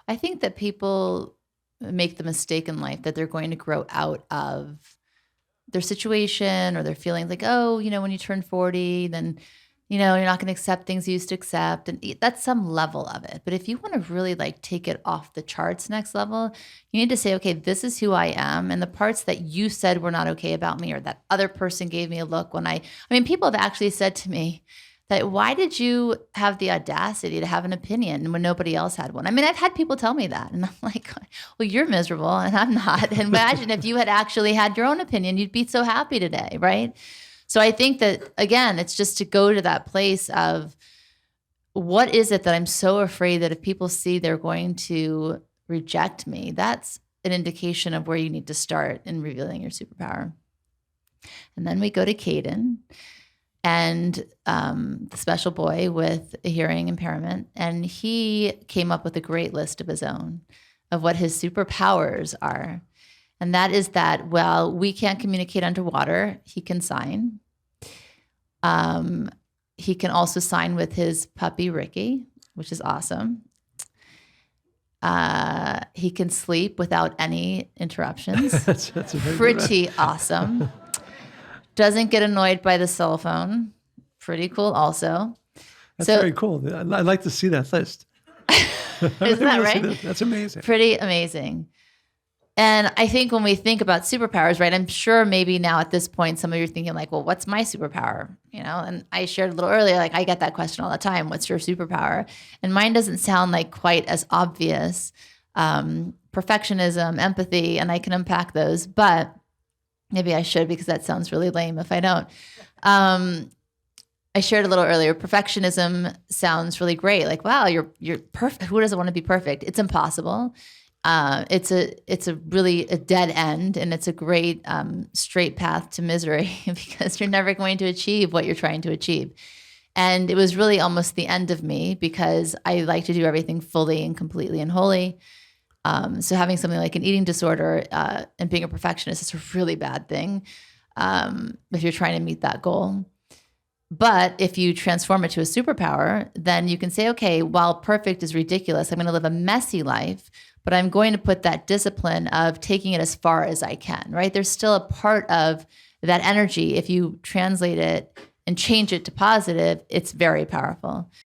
I think that people make the mistake in life that they're going to grow out of their situation or their feelings like, oh, when you turn 40, then, you're not going to accept things you used to accept. And that's some level of it. But if you want to really like take it off the charts next level, you need to say, okay, this is who I am. And the parts that you said were not okay about me, or that other person gave me a look when people have actually said to me that, why did you have the audacity to have an opinion when nobody else had one? I've had people tell me that. And I'm like, well, you're miserable and I'm not. And imagine if you had actually had your own opinion, you'd be so happy today, right? So I think that, again, it's just to go to that place of, what is it that I'm so afraid that if people see they're going to reject me? That's an indication of where you need to start in revealing your superpower. And then we go to Caden, and the special boy with a hearing impairment. And he came up with a great list of his own of what his superpowers are. And that is that, well, we can't communicate underwater. He can sign. He can also sign with his puppy, Ricky, which is awesome. He can sleep without any interruptions. that's pretty awesome. Doesn't get annoyed by the cell phone. Pretty cool also. That's very cool. I'd like to see that list. Isn't that right? That's amazing. Pretty amazing. And I think when we think about superpowers, right, I'm sure maybe now at this point, some of you are thinking like, well, what's my superpower? And I shared a little earlier, like I get that question all the time. What's your superpower? And mine doesn't sound like quite as obvious. Perfectionism, empathy, and I can unpack those, but maybe I should, because that sounds really lame if I don't. I shared a little earlier, perfectionism sounds really great. Like, wow, you're perfect. Who doesn't want to be perfect? It's impossible. It's a really a dead end, and it's a great straight path to misery because you're never going to achieve what you're trying to achieve. And it was really almost the end of me, because I like to do everything fully and completely and wholly. So having something like an eating disorder and being a perfectionist is a really bad thing if you're trying to meet that goal. But if you transform it to a superpower, then you can say, okay, while perfect is ridiculous, I'm going to live a messy life, but I'm going to put that discipline of taking it as far as I can, right? There's still a part of that energy. If you translate it and change it to positive, it's very powerful.